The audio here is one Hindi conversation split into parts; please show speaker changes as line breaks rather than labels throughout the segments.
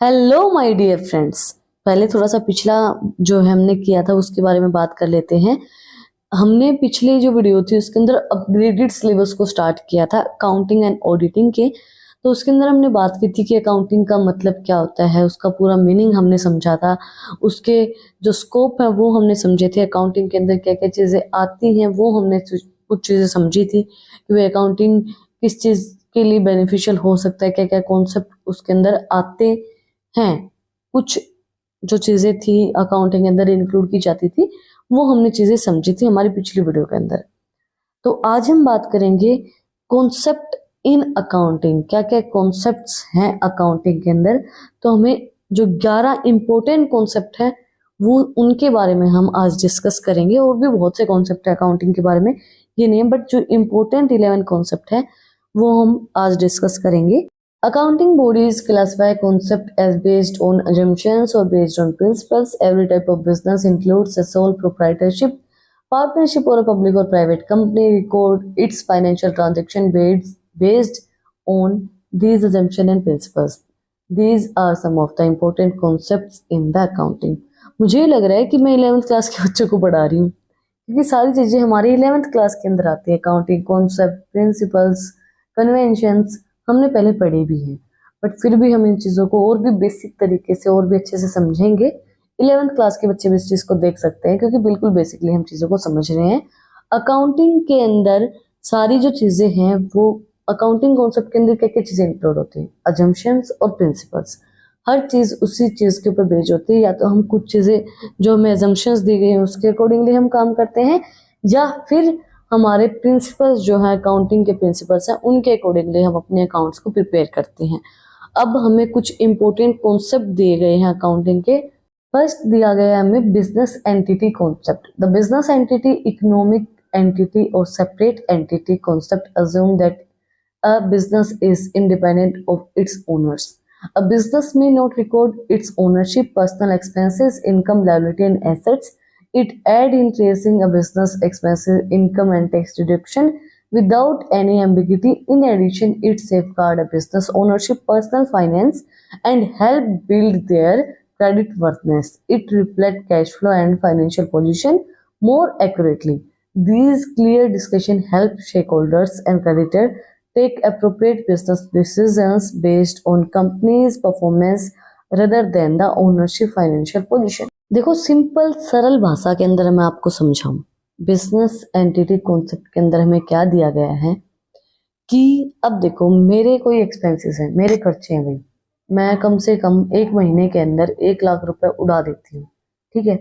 Hello my dear friends. पहले थोड़ा सा पिछला जो हमने किया था उसके बारे में बात कर लेते हैं। हमने पिछली जो वीडियो थी उसके अंदर अपग्रेडेड सिलेबस को स्टार्ट किया था अकाउंटिंग एंड ऑडिटिंग के। तो उसके अंदर हमने बात की थी कि अकाउंटिंग का मतलब क्या होता है, उसका पूरा मीनिंग हमने समझा था। उसके जो स्कोप है वो हमने समझे थे। अकाउंटिंग के अंदर क्या क्या चीज़ें आती हैं वो हमने कुछ चीज़ें समझी थी कि वे अकाउंटिंग किस चीज़ के लिए बेनिफिशियल हो सकता है, क्या क्या कॉन्सेप्ट उसके अंदर आते हैं। कुछ जो चीज़ें थी अकाउंटिंग के अंदर इंक्लूड की जाती थी वो हमने चीज़ें समझी थी हमारी पिछली वीडियो के अंदर। तो आज हम बात करेंगे कॉन्सेप्ट इन अकाउंटिंग, क्या क्या कॉन्सेप्ट्स हैं अकाउंटिंग के अंदर। तो हमें जो 11 इंपॉर्टेंट कॉन्सेप्ट है वो उनके बारे में हम आज डिस्कस करेंगे। और भी बहुत से कॉन्सेप्ट है अकाउंटिंग के बारे में, ये नहीं है, बट जो इंपॉर्टेंट 11 कॉन्सेप्ट है वो हम आज डिस्कस करेंगे। Accounting bodies classify concept as based on assumptions or based on principles. Every type of business includes a sole proprietorship, partnership, or a public or private company record its financial transaction based on these assumptions and principles. These are some of the important concepts in the accounting. मुझे लग रहा है कि मैं 11th क्लास के बच्चों को पढ़ा रही हूँ, क्योंकि सारी चीज़ें हमारी 11th क्लास के अंदर आती है। अकाउंटिंग कॉन्सेप्ट, प्रिंसिपल्स, कन्वेंशंस हमने पहले पढ़ी भी हैं, बट फिर भी हम इन चीज़ों को और भी बेसिक तरीके से और भी अच्छे से समझेंगे। 11th क्लास के बच्चे भी इस चीज़ को देख सकते हैं, क्योंकि बिल्कुल बेसिकली हम चीज़ों को समझ रहे हैं। अकाउंटिंग के अंदर सारी जो चीज़ें हैं वो अकाउंटिंग कॉन्सेप्ट के अंदर क्या क्या चीज़ें इंक्लूड होती हैं, अजम्पशंस और प्रिंसिपल्स। हर चीज़ उसी चीज़ के ऊपर बेस्ड होती है। या तो हम कुछ चीज़ें जो हमें अजम्पशंस दी गई हैं उसके अकॉर्डिंगली हम काम करते हैं, या फिर हमारे प्रिंसिपल्स जो है अकाउंटिंग के प्रिंसिपल्स हैं उनके अकॉर्डिंगली हम अपने अकाउंट्स को प्रिपेयर करते हैं। अब हमें कुछ इंपॉर्टेंट कॉन्सेप्ट दिए गए हैं अकाउंटिंग के। फर्स्ट दिया गया है हमें business entity concept. The business entity economic entity और separate entity concept assume that a business is independent of its owners. A business may not record its ownership, personal expenses, income, liability, and assets. It aid in tracing a business expenses, income, and tax deduction without any ambiguity. In addition, it safeguard a business ownership, personal finance, and help build their credit worthiness. It reflect cash flow and financial position more accurately. These clear discussion help stakeholders and creditor take appropriate business decisions based on company's performance rather than the ownership financial position. देखो, सिंपल सरल भाषा के अंदर मैं आपको समझाऊं, बिजनेस एंटिटी कॉन्सेप्ट के अंदर हमें क्या दिया गया है कि अब देखो, मेरे कोई एक्सपेंसेस हैं, मेरे खर्चे हैं भाई, मैं कम से कम एक महीने के अंदर 1 लाख रुपए उड़ा देती हूँ, ठीक है।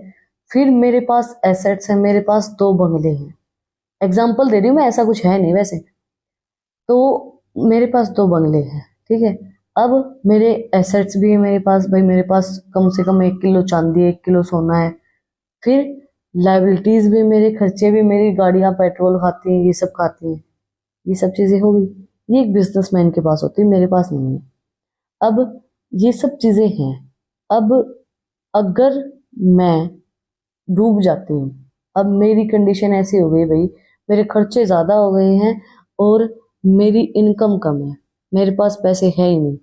फिर मेरे पास एसेट्स हैं, मेरे पास 2 बंगले हैं। एग्जाम्पल दे रही हूँ मैं, ऐसा कुछ है नहीं वैसे। तो मेरे पास 2 बंगले हैं, ठीक है। अब मेरे एसेट्स भी है मेरे पास, भाई मेरे पास कम से कम 1 किलो चांदी है, 1 किलो सोना है। फिर लाइबिलिटीज भी, मेरे खर्चे भी, मेरी गाड़ियाँ पेट्रोल खाती हैं, ये सब खाती हैं, ये सब चीजें हो गई। ये एक बिजनेसमैन के पास होती है, मेरे पास नहीं है। अब ये सब चीजें हैं। अब अगर मैं डूब जाती हूँ, अब मेरी कंडीशन ऐसी हो गई भाई, मेरे खर्चे ज्यादा हो गए हैं और मेरी इनकम कम है, मेरे पास पैसे है ही नहीं,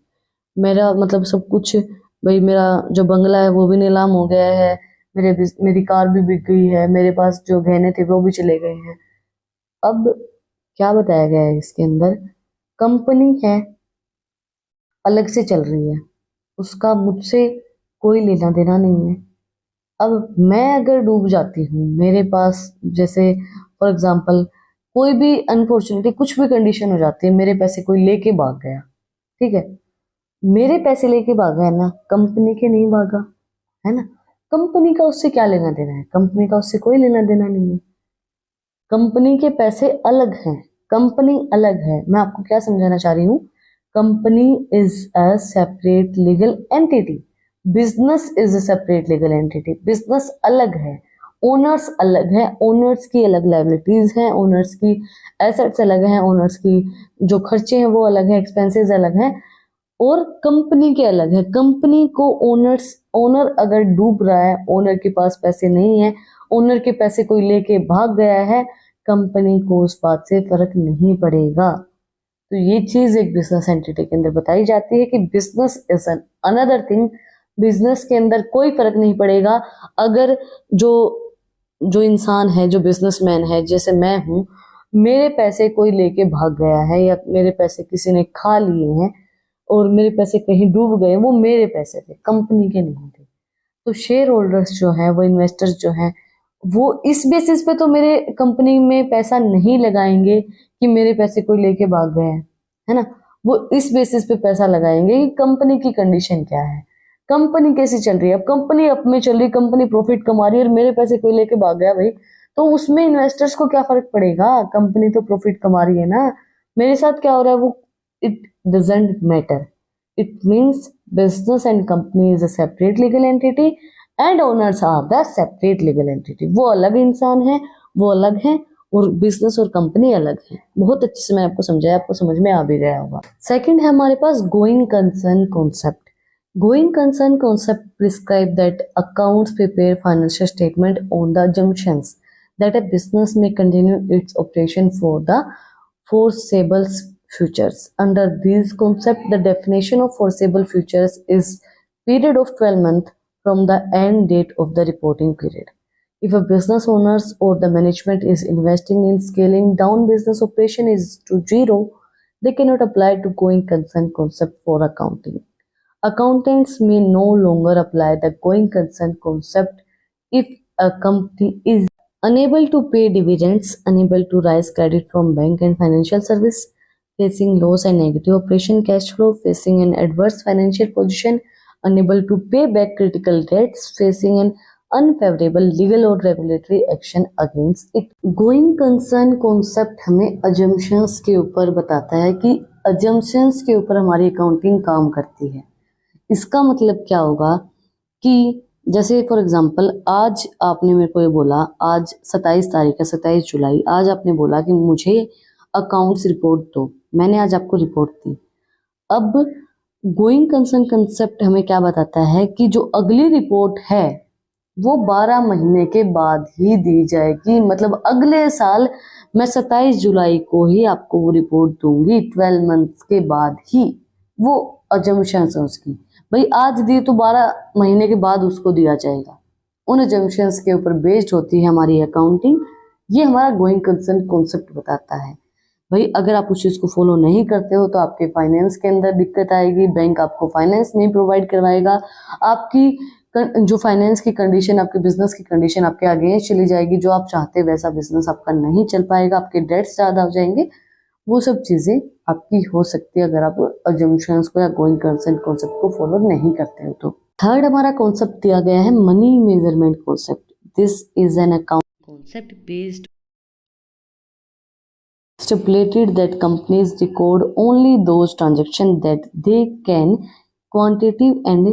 मेरा मतलब सब कुछ, भाई मेरा जो बंगला है वो भी नीलाम हो गया है, मेरी कार भी बिक गई है, मेरे पास जो गहने थे वो भी चले गए हैं। अब क्या बताया गया है इसके अंदर, कंपनी है, अलग से चल रही है, उसका मुझसे कोई लेना देना नहीं है। अब मैं अगर डूब जाती हूँ, मेरे पास जैसे फॉर एग्जांपल कोई भी अनफॉर्चुनेटली कुछ भी कंडीशन हो जाती है, मेरे पैसे कोई लेके भाग गया, ठीक है। मेरे पैसे लेके भागा है ना, कंपनी के नहीं भागा, है ना। कंपनी का उससे क्या लेना देना है, कंपनी का उससे कोई लेना देना नहीं है। कंपनी के पैसे अलग हैं, कंपनी अलग है। मैं आपको क्या समझाना चाह रही हूँ, company is a separate legal entity, business is a separate legal entity. Business अलग है, ओनर्स अलग है, ओनर्स की अलग लाइबिलिटीज हैं, ओनर्स की एसेट्स अलग हैं, ओनर्स की जो खर्चे हैं वो अलग है, एक्सपेंसेस अलग हैं, और कंपनी के अलग है। कंपनी को ओनर अगर डूब रहा है, ओनर के पास पैसे नहीं है, ओनर के पैसे कोई लेके भाग गया है, कंपनी को उस बात से फर्क नहीं पड़ेगा। तो ये चीज एक बिजनेस एंटिटी के अंदर बताई जाती है कि business is an another thing. Business के अंदर कोई फर्क नहीं पड़ेगा अगर जो जो इंसान है, जो बिजनेसमैन है, जैसे मैं हूँ, मेरे पैसे कोई लेके भाग गया है या मेरे पैसे किसी ने खा लिए हैं और मेरे पैसे कहीं डूब गए, वो मेरे पैसे थे, कंपनी के नहीं थे। तो शेयर होल्डर्स जो हैं, वो इन्वेस्टर्स जो हैं, वो इस बेसिस पे तो मेरे कंपनी में पैसा नहीं लगाएंगे कि मेरे पैसे कोई लेके भाग गए हैं, है ना। वो इस बेसिस पे पैसा लगाएंगे कि कंपनी की कंडीशन क्या है, कंपनी कैसी चल रही है। अब कंपनी अप में चल रही, कंपनी प्रॉफिट कमा रही है और मेरे पैसे कोई लेके भाग गया भाई, तो उसमें इन्वेस्टर्स को क्या फर्क पड़ेगा, कंपनी तो प्रॉफिट कमा रही है ना। मेरे साथ क्या हो रहा है वो it doesn't matter. It means business and company is a separate legal entity and owners are the separate legal entity. वो अलग इंसान है, वो अलग है, और बिजनेस और कंपनी अलग है। बहुत अच्छे से मैंने आपको समझाया, आपको समझ में आ भी गया होगा। सेकंड है हमारे पास going concern concept. Going concern concept prescribe that accounts prepare financial statement on the assumptions that a business may continue its operation for the foreseeable futures. Under these concept, the definition of foreseeable futures is period of 12 months from the end date of the reporting period. If a business owners or the management is investing in scaling down business operation is to zero, they cannot apply to going concern concept for accounting. Accountants may no longer apply the going concern concept if a company is unable to pay dividends, unable to raise credit from bank and financial service, facing loss and negative operation cash flow, facing an adverse financial position, unable to pay back critical debts, facing an unfavorable legal or regulatory action against it. Going concern concept हमें assumptions के ऊपर बताता है कि assumptions के ऊपर हमारी अकाउंटिंग काम करती है। इसका मतलब क्या होगा कि जैसे फॉर एग्जांपल आज आपने मेरे को ये बोला, आज 27 तारीख है, 27 जुलाई, आज आपने बोला कि मुझे अकाउंट्स रिपोर्ट दो, मैंने आज आपको रिपोर्ट दी। अब गोइंग कंसर्न कंसेप्ट हमें क्या बताता है कि जो अगली रिपोर्ट है वो 12 महीने के बाद ही दी जाएगी। मतलब अगले साल मैं 27 जुलाई को ही आपको वो रिपोर्ट दूंगी, 12 मंथ्स के बाद ही। वो अजम्पशंस है उसकी, भाई आज दी तो 12 महीने के बाद उसको दिया जाएगा। उन अजम्पशंस के ऊपर बेस्ड होती है हमारी अकाउंटिंग। ये हमारा गोइंग कंसर्न कॉन्सेप्ट बताता है। भाई अगर आप उस चीज़ को फॉलो नहीं करते हो तो आपके फाइनेंस के अंदर दिक्कत आएगी, बैंक आपको फाइनेंस नहीं प्रोवाइड करवाएगा, आपकी जो फाइनेंस की कंडीशन, आपके बिजनेस की कंडीशन आपके अगेंस्ट चली जाएगी, जो आप चाहते वैसा बिजनेस आपका नहीं चल पाएगा, आपके डेट्स ज़्यादा हो जाएंगे। वो सब चीज़ें आपकी हो सकती है अगर आप अजम्पशंस को या गोइंग कंसर्न कॉन्सेप्ट को फॉलो नहीं करते हो तो। थर्ड हमारा कॉन्सेप्ट दिया गया है money measurement concept. This is an account concept based stipulated that companies record only those transactions that they can quantitative and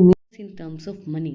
means in terms of money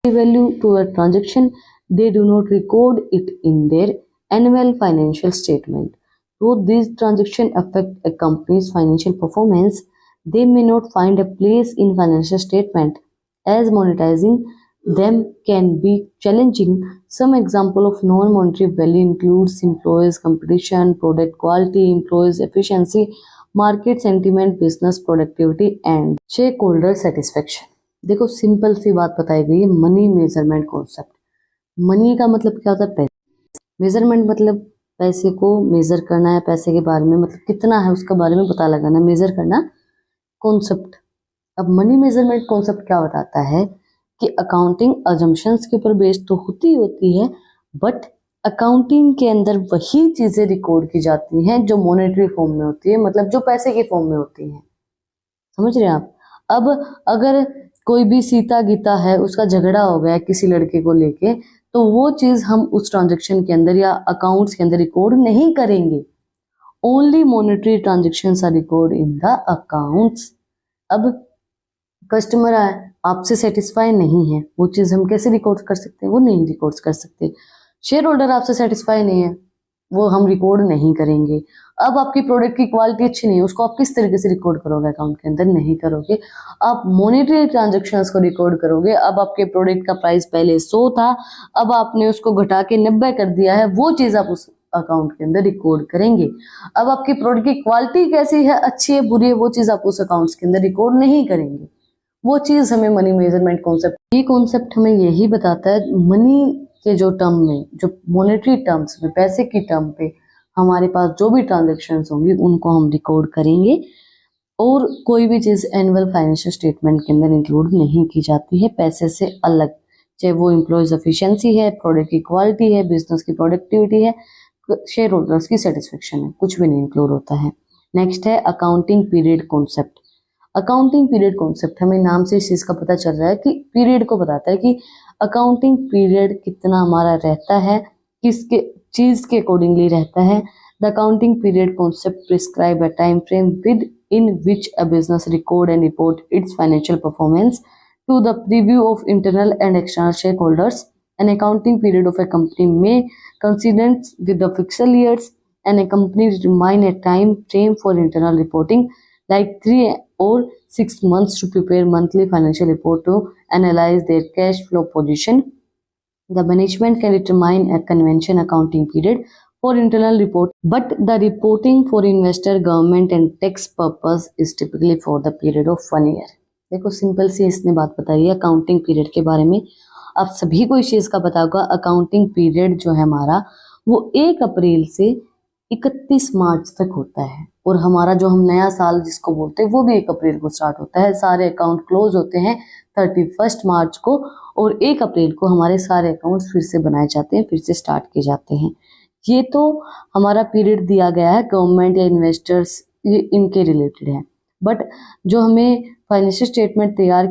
value to a transaction. They do not record it in their annual financial statement. Though these transactions affect a company's financial performance, they may not find a place in financial statement, as monetizing them can be challenging. Some example of non-monetary value includes employees competition, product quality, employees efficiency, market sentiment, business productivity and stakeholder satisfaction. देखो सिंपल सी बात बताई गई है, मनी मेजरमेंट कॉन्सेप्ट। मनी का मतलब क्या होता है? पैसे। मेजरमेंट मतलब पैसे को मेजर करना है, पैसे के बारे में मतलब कितना है उसके बारे में पता लगाना, मेजर करना कॉन्सेप्ट। अब मनी मेजरमेंट कॉन्सेप्ट क्या बताता है कि अकाउंटिंग अजम्पशंस के ऊपर बेस्ड तो होती है, बट अकाउंटिंग के अंदर वही चीजें रिकॉर्ड की जाती हैं जो मॉनेटरी फॉर्म में होती है, मतलब जो पैसे के फॉर्म में होती हैं। समझ रहे हैं आप? अब अगर कोई भी सीता गीता है, उसका झगड़ा हो गया किसी लड़के को लेके, तो वो चीज हम उस ट्रांजेक्शन के अंदर या अकाउंट्स के अंदर रिकॉर्ड नहीं करेंगे। Only monetary transactions are record in the accounts. अब कस्टमर आपसे सेटिस्फाई नहीं है, वो चीज हम कैसे रिकॉर्ड कर सकते हैं? वो नहीं रिकॉर्ड कर सकते। शेयर होल्डर आपसे सेटिस्फाई नहीं है, वो हम रिकॉर्ड नहीं करेंगे। अब आपकी प्रोडक्ट की क्वालिटी अच्छी नहीं है, उसको आप किस तरीके से रिकॉर्ड करोगे? अकाउंट के अंदर नहीं करोगे। आप मॉनेटरी ट्रांजैक्शंस को रिकॉर्ड करोगे। अब आपके प्रोडक्ट का प्राइस पहले 100 था, अब आपने उसको घटा के 90 कर दिया है, वो चीज आप उस अकाउंट के अंदर रिकॉर्ड करेंगे। अब आपकी प्रोडक्ट की क्वालिटी कैसी है, अच्छी है बुरी है, वो चीज आप उस अकाउंट्स के अंदर रिकॉर्ड नहीं करेंगे। वो चीज हमें मनी मेजरमेंट कॉन्सेप्ट, ये कॉन्सेप्ट हमें यही बताता है मनी के जो टर्म में, जो मॉनेटरी टर्म्स में, पैसे की टर्म पे हमारे पास जो भी ट्रांजेक्शन होंगी उनको हम रिकॉर्ड करेंगे। और कोई भी चीज एनुअल फाइनेंशियल स्टेटमेंट के अंदर इंक्लूड नहीं की जाती है पैसे से अलग, चाहे वो एम्प्लॉयज एफिशिएंसी है, प्रोडक्ट की क्वालिटी है, बिजनेस की प्रोडक्टिविटी है, शेयर होल्डर्स की सेटिस्फेक्शन है, कुछ भी नहीं इंक्लूड होता है। नेक्स्ट है accounting period concept. Accounting period concept, हमें नाम से इस चीज का पता चल रहा है कि पीरियड को बताता है कि अकाउंटिंग पीरियड कितना हमारा रहता है, किसके चीज के अकॉर्डिंगली रहता है। The accounting period concept prescribe a time frame with in which a business record and report its financial performance to the preview of internal and external stakeholders. An accounting period of a company may coincidence with the fiscal years, and a company determine a time frame for internal reporting, like 3 or 6 months to prepare monthly financial report to analyze their cash flow position. The management can determine a convention accounting period for internal report, but the reporting for investor, government and tax purpose is typically for the period of 1 year. देखो सिंपल सी इसने बात बताई है अकाउंटिंग पीरियड के बारे में। आप सभी को इस चीज का पता होगा अकाउंटिंग पीरियड जो है हमारा वो 1 अप्रैल से 31 मार्च तक होता है, और हमारा जो हम नया साल जिसको बोलते हैं वो भी 1 अप्रैल को स्टार्ट होता है। सारे अकाउंट क्लोज होते हैं 31 मार्च को, और 1 अप्रैल को हमारे सारे अकाउंट्स फिर से बनाए जाते हैं, फिर से स्टार्ट किए जाते हैं। ये तो हमारा पीरियड दिया गया है गवर्नमेंट या इन्वेस्टर्स, ये इनके रिलेटेड है। बट जो हमें फाइनेंशियल स्टेटमेंट तैयार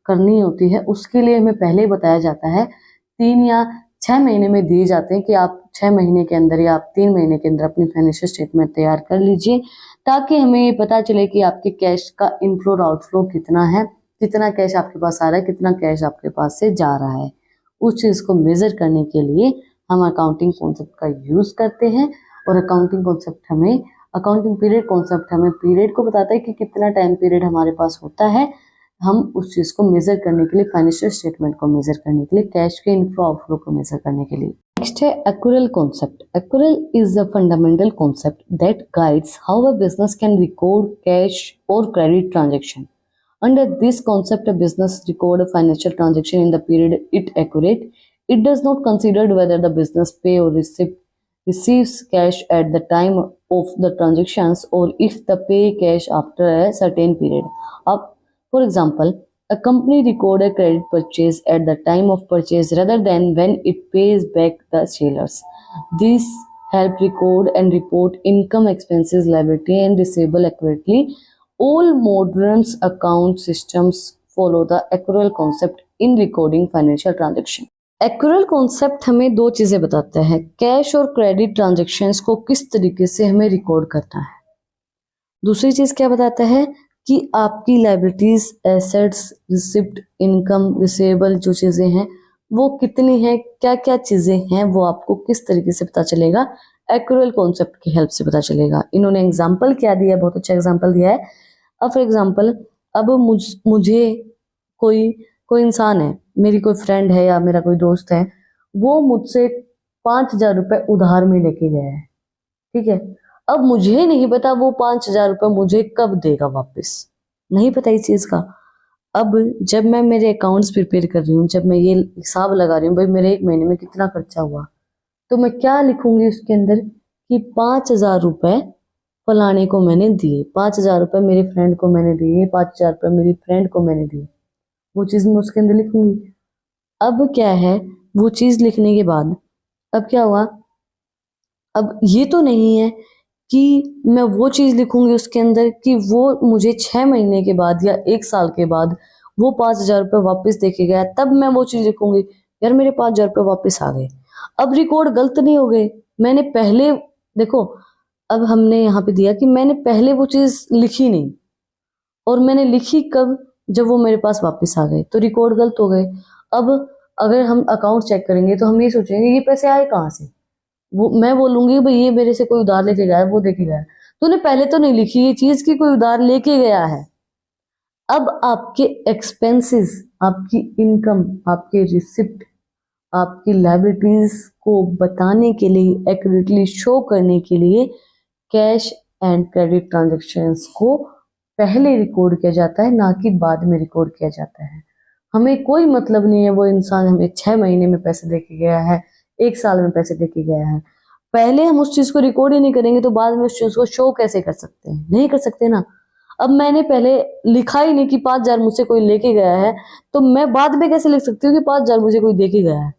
करनी होती है उसके लिए हमें पहले ही बताया जाता है 3 या 6 महीने में दिए जाते हैं कि आप 6 महीने के अंदर या आप 3 महीने के अंदर अपनी फाइनेंशियल स्टेटमेंट तैयार कर लीजिए, ताकि हमें ये पता चले कि आपके कैश का इनफ्लो और आउटफ्लो कितना है, कितना कैश आपके पास आ रहा है, कितना कैश आपके पास से जा रहा है। उस चीज को मेजर करने के लिए हम अकाउंटिंग कॉन्सेप्ट का यूज करते हैं। और अकाउंटिंग पीरियड कॉन्सेप्ट हमें पीरियड को बताता है कि कितना टाइम पीरियड हमारे पास होता है, हम उस चीज को मेजर करने के लिए, फाइनेंशियल स्टेटमेंट को मेजर करने के लिए, कैश के इनफ्लो आउटफ्लो को मेजर करने के लिए। नेक्स्ट है accrual concept. Accrual is a fundamental concept that guides how a business can record cash और credit transaction. Under this concept, a business record a financial transaction in the period it accurate. It does not consider whether the business pay or receives cash at the time of the transactions, or if the pay cash after a certain period. For example, a company record a credit purchase at the time of purchase rather than when it pays back the sellers. This help record and report income, expenses, liability and receivable accurately. All modern account systems follow the accrual concept in recording financial transaction. Accrual concept हमें 2 चीजें बताता है, कैश और क्रेडिट ट्रांजेक्शन्स को किस तरीके से हमें रिकॉर्ड करना है। दूसरी चीज क्या बताता है कि आपकी liabilities, assets, receipt, income, receivable जो चीजें हैं वो कितनी है, क्या क्या चीजें हैं, वो आपको किस तरीके से पता चलेगा, एक्यूरेल कॉन्सेप्ट की हेल्प से पता चलेगा। इन्होंने एग्जाम्पल क्या दिया है, बहुत अच्छा एग्जाम्पल दिया है। अब फॉर एग्जाम्पल, अब मुझे कोई इंसान है, मेरी कोई फ्रेंड है या मेरा कोई दोस्त है, वो मुझसे 5,000 रुपये उधार में लेके गया है, ठीक है। अब मुझे नहीं पता वो 5,000 रुपये मुझे कब देगा वापस, नहीं पता इस चीज का। अब जब मैं मेरे अकाउंट्स प्रिपेयर कर रही हूँ, जब मैं ये हिसाब लगा रही हूँ भाई मेरे 1 महीने में कितना खर्चा हुआ, तो मैं क्या लिखूंगी उसके अंदर कि 5,000 रुपये फलाने को मैंने दिए, 5,000 रुपये मेरे फ्रेंड को मैंने दिए, 5,000 रुपये मेरी फ्रेंड को मैंने दिए, वो चीज़ मैं उसके अंदर लिखूंगी। अब क्या है, वो चीज़ लिखने के बाद अब क्या हुआ, अब ये तो नहीं है कि मैं वो चीज़ लिखूंगी उसके अंदर कि वो मुझे 6 महीने के बाद या 1 साल के बाद वो 5,000 रुपये वापस दे के गया, तब मैं वो चीज़ लिखूंगी यार मेरे 5,000 रुपये वापस आ गए। अब रिकॉर्ड गलत नहीं हो गए, मैंने पहले, देखो अब हमने यहाँ पे दिया कि मैंने पहले वो चीज़ लिखी नहीं, और मैंने लिखी कब, जब वो मेरे पास वापस आ गए, तो रिकॉर्ड गलत हो गए। अब अगर हम अकाउंट चेक करेंगे तो हम ये सोचेंगे ये पैसे आए कहाँ से, वो मैं बोलूंगी भाई ये मेरे से कोई उधार लेके गया है, वो देके गया है, तूने पहले तो नहीं लिखी ये चीज कि कोई उधार लेके गया है। अब आपके एक्सपेंसेस, आपकी इनकम, आपके रिसिप्ट, आपकी लायबिलिटीज को बताने के लिए, एक्यूरेटली शो करने के लिए कैश एंड क्रेडिट ट्रांजैक्शंस को पहले रिकॉर्ड किया जाता है, ना कि बाद में रिकॉर्ड किया जाता है। हमें कोई मतलब नहीं है वो इंसान हमें 6 महीने में पैसे दे के गया है, 1 साल में पैसे दे के गया है। पहले हम उस चीज को रिकॉर्ड ही नहीं करेंगे तो बाद में उस चीज को शो कैसे कर सकते हैं? नहीं कर सकते ना। अब मैंने पहले लिखा ही नहीं कि 5,000 मुझसे कोई लेके गया है, तो मैं बाद में कैसे लिख सकती हूँ कि 5,000 मुझे कोई दे के गया है?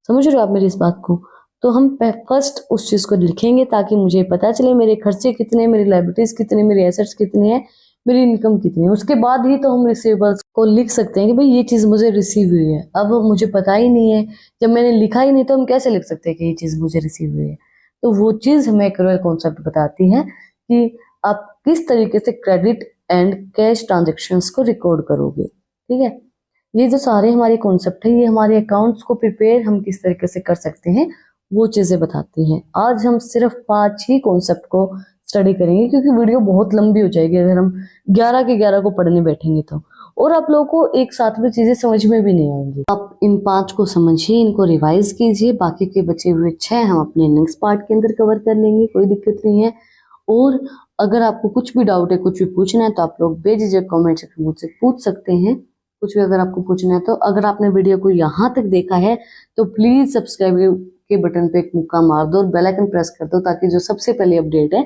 समझ रहे हो आप मेरी इस बात को? तो हम फर्स्ट उस चीज को लिखेंगे ताकि मुझे पता चले मेरे खर्चे कितने, मेरी लायबिलिटीज कितनी, मेरी एसेट्स कितनी है, मेरी इनकम कितनी है। उसके बाद ही तो हम रिसीवेबल्स को लिख सकते हैं कि भाई ये चीज मुझे रिसीव हुई है। अब मुझे पता ही नहीं है, जब मैंने लिखा ही नहीं तो हम कैसे लिख सकते हैं कि ये चीज मुझे रिसीव हुई है? तो वो चीज हमें एक्यूरेट कॉन्सेप्ट बताती है कि आप किस तरीके से क्रेडिट एंड कैश ट्रांजेक्शन्स को रिकॉर्ड करोगे। ठीक है, ये जो सारे हमारे कॉन्सेप्ट है, ये हमारे अकाउंट्स को प्रिपेयर हम किस तरीके से कर सकते हैं वो चीजें बताती हैं। आज हम सिर्फ 5 ही कॉन्सेप्ट को स्टडी करेंगे क्योंकि वीडियो बहुत लंबी हो जाएगी अगर हम 11 के 11 को पढ़ने बैठेंगे तो, और आप लोगों को एक साथ में चीजें समझ में भी नहीं आएंगी। आप इन 5 को समझिए, इनको रिवाइज कीजिए, बाकी के बचे हुए 6 हम अपने नेक्स्ट पार्ट के अंदर कवर कर लेंगे, कोई दिक्कत नहीं है। और अगर आपको कुछ भी डाउट है, कुछ भी पूछना है तो आप लोग बेझिझक कमेंट सेक्शन में मुझसे पूछ सकते हैं। कुछ भी अगर आपको पूछना है तो अगर आपने वीडियो को यहाँ तक देखा है तो प्लीज सब्सक्राइब के बटन पे एक मुक्का मार दो और बेल आइकन प्रेस कर दो ताकि जो सबसे पहले अपडेट है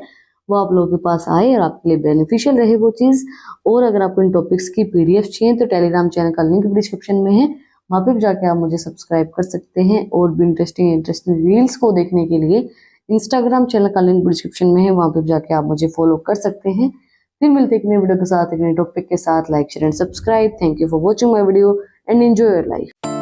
वो आप लोगों के पास आए और आपके लिए बेनिफिशियल रहे वो चीज। और अगर आपको इन टॉपिक्स की पीडीएफ चाहिए तो टेलीग्राम चैनल का लिंक डिस्क्रिप्शन में है, वहां पे जाके आप मुझे सब्सक्राइब कर सकते हैं। और भी इंटरेस्टिंग रील्स को देखने के लिए इंस्टाग्राम चैनल का लिंक डिस्क्रिप्शन में है, वहां पे जाके आप मुझे फॉलो कर सकते हैं। फिर मिलते हैं एक नई वीडियो के साथ, एक नए टॉपिक के साथ। Like share and subscribe. Thank you for watching my video and enjoy your life.